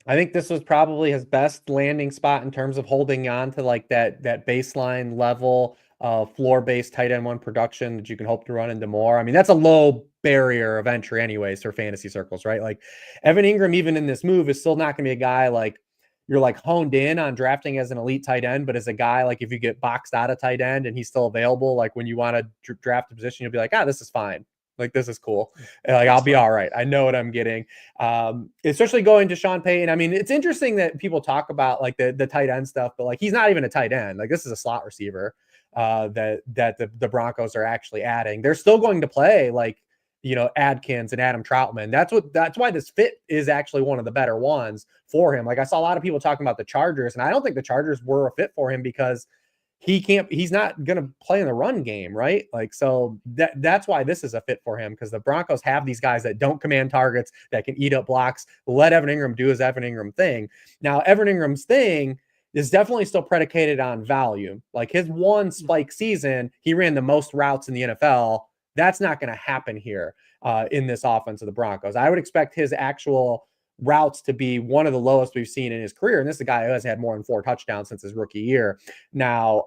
I think this was probably his best landing spot in terms of holding on to like that baseline level floor-based tight end one production that you can hope to run into more. I mean, that's a low barrier of entry anyways for fantasy circles, right? Like Evan Engram, even in this move, is still not going to be a guy like you're like honed in on drafting as an elite tight end, but as a guy, like if you get boxed out of tight end and he's still available, like when you want to draft a position, you'll be like, this is fine. Like, this is cool. Like, I'll be all right. I know what I'm getting. Especially going to Sean Payton. I mean, it's interesting that people talk about like the tight end stuff, but like, he's not even a tight end. Like, this is a slot receiver that the Broncos are actually adding. They're still going to play like, Adkins and Adam Troutman. That's why this fit is actually one of the better ones for him. Like I saw a lot of people talking about the Chargers, and I don't think the Chargers were a fit for him because he's not going to play in the run game, right? Like, so that's why this is a fit for him, because the Broncos have these guys that don't command targets, that can eat up blocks. Let Evan Engram do his Evan Engram thing. Now, Evan Ingram's thing is definitely still predicated on value. Like his one spike season, he ran the most routes in the NFL. That's not going to happen here in this offense of the Broncos. I would expect his actual routes to be one of the lowest we've seen in his career. And this is a guy who has had more than 4 touchdowns since his rookie year. Now,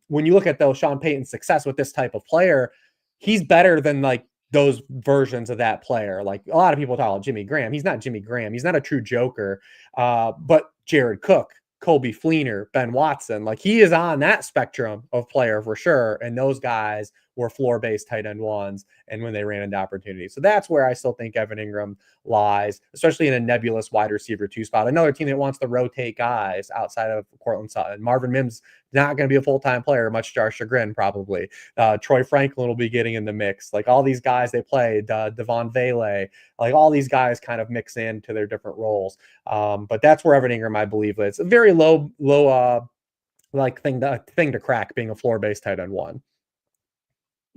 when you look at Sean Payton's success with this type of player, he's better than like those versions of that player. Like a lot of people talk about Jimmy Graham. He's not Jimmy Graham. He's not a true joker. But Jared Cook, Colby Fleener, Ben Watson, like he is on that spectrum of player for sure. And those guys were floor-based tight end ones, and when they ran into opportunities. So that's where I still think Evan Engram lies, especially in a nebulous wide receiver 2 spot. Another team that wants to rotate guys outside of Cortland Sutton. Marvin Mims not going to be a full-time player, much to our chagrin, probably. Troy Franklin will be getting in the mix. Like all these guys they played, Devon Vele, like all these guys kind of mix into their different roles. But that's where Evan Engram, I believe, it's a very low like thing to crack, being a floor-based tight end 1.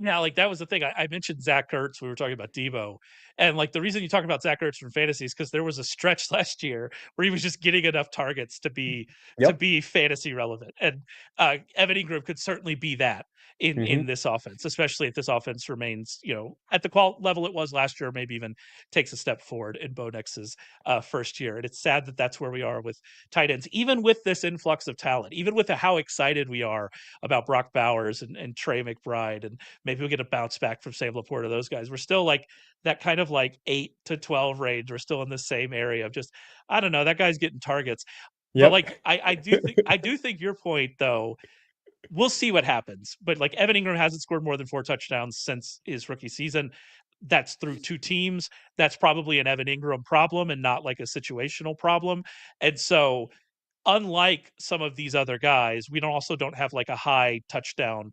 Yeah, like that was the thing. I mentioned Zach Ertz. We were talking about Deebo, and like the reason you talk about Zach Ertz from fantasy is because there was a stretch last year where he was just getting enough targets to be fantasy relevant, and Evan Engram could certainly be that in this offense, especially if this offense remains at the level it was last year, maybe even takes a step forward in Bo Nix's first year. And it's sad that that's where we are with tight ends, even with this influx of talent, even with how excited we are about Brock Bowers and Trey McBride, and maybe we'll get a bounce back from Sam Laporta, those guys. We're still like that kind of like 8 to 12 range. We're still in the same area of just, I don't know, that guy's getting targets. But like I do think your point though, we'll see what happens. But like Evan Engram hasn't scored more than 4 touchdowns since his rookie season. That's through 2 teams. That's probably an Evan Engram problem and not like a situational problem. And so unlike some of these other guys, we don't have like a high touchdown,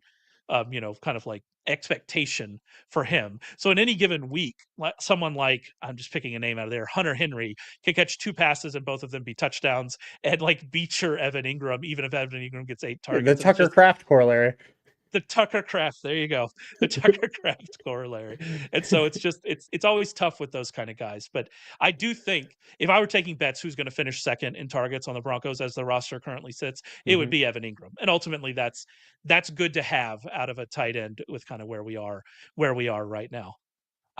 kind of like expectation for him. So in any given week, someone like, I'm just picking a name out of there, Hunter Henry can catch 2 passes and both of them be touchdowns and like beat your Evan Engram, even if Evan Engram gets 8 The targets. And Tucker Kraft corollary. the Tucker Craft. There you go. The Tucker Craft corollary. And so it's always tough with those kind of guys. But I do think if I were taking bets who's going to finish second in targets on the Broncos as the roster currently sits, it would be Evan Engram. And ultimately that's good to have out of a tight end with kind of where we are right now.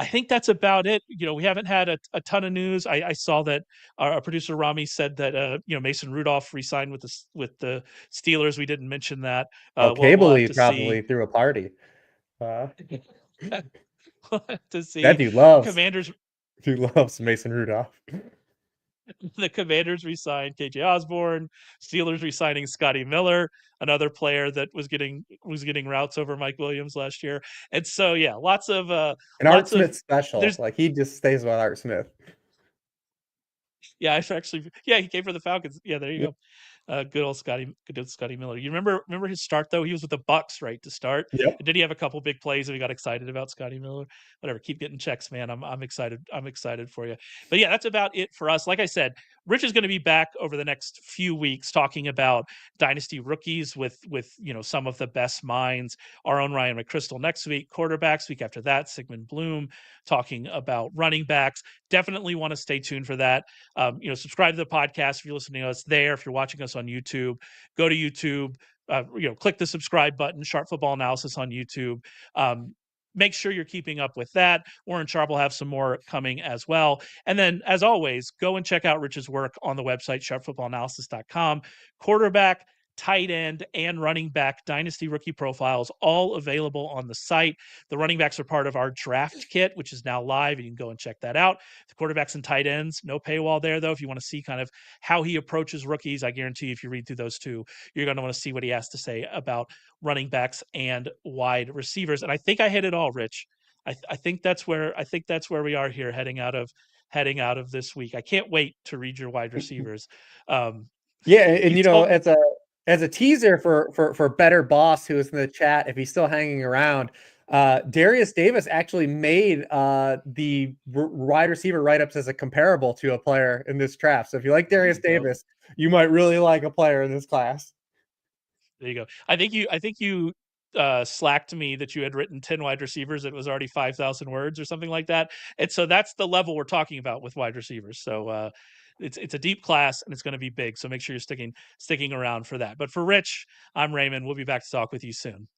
I think that's about it. We haven't had a ton of news. I saw that our producer Rami said that Mason Rudolph re-signed with the Steelers. We didn't mention that. Oh, We'll have Cably to see. probably threw a party. Uh, We'll have to that see. dude loves Commanders dude loves Mason Rudolph. the Commanders re-signed KJ Osborne. Steelers re-signing Scotty Miller, another player that was getting routes over Mike Williams last year. And so yeah, lots of And Art lots of Smith special. there's Like he just stays with Art Smith. yeah, I actually yeah, he came for the Falcons. Yeah, there you Yep. go. Good old Scotty Miller. You remember his start though? He was with the Bucks, right, to start. Yep. And did he have a couple big plays and we got excited about Scotty Miller? Whatever. Keep getting checks, man. I'm excited. I'm excited for you. But yeah, that's about it for us. Like I said, Rich is going to be back over the next few weeks talking about dynasty rookies with some of the best minds. Our own Ryan McChrystal next week, quarterbacks. Week after that, Sigmund Bloom talking about running backs. Definitely want to stay tuned for that. Subscribe to the podcast if you're listening to us there. If you're watching us on YouTube, go to YouTube. Click the subscribe button. Sharp Football Analysis on YouTube. Make sure you're keeping up with that. Warren Sharp will have some more coming as well. And then, as always, go and check out Rich's work on the website, sharpfootballanalysis.com. Quarterback, tight end, and running back dynasty rookie profiles all available on the site. The running backs are part of our draft kit, which is now live. You can go and check that out. The quarterbacks and tight ends, no paywall there, though. If you want to see kind of how he approaches rookies, I guarantee you, if you read through those two, you're going to want to see what he has to say about running backs and wide receivers. And I think I hit it all, Rich. I think that's where we are here heading out of this week. I can't wait to read your wide receivers. Yeah, and You told as a teaser for Better Boss, who is in the chat, if he's still hanging around, Darius Davis actually made the wide receiver write-ups as a comparable to a player in this draft. So if you like Darius Davis, you might really like a player in this class. There you go. I think you slacked me that you had written 10 wide receivers. It was already 5,000 words or something like that. And so that's the level we're talking about with wide receivers. So it's a deep class and it's going to be big. So make sure you're sticking around for that. But for Rich, I'm Raymond. We'll be back to talk with you soon.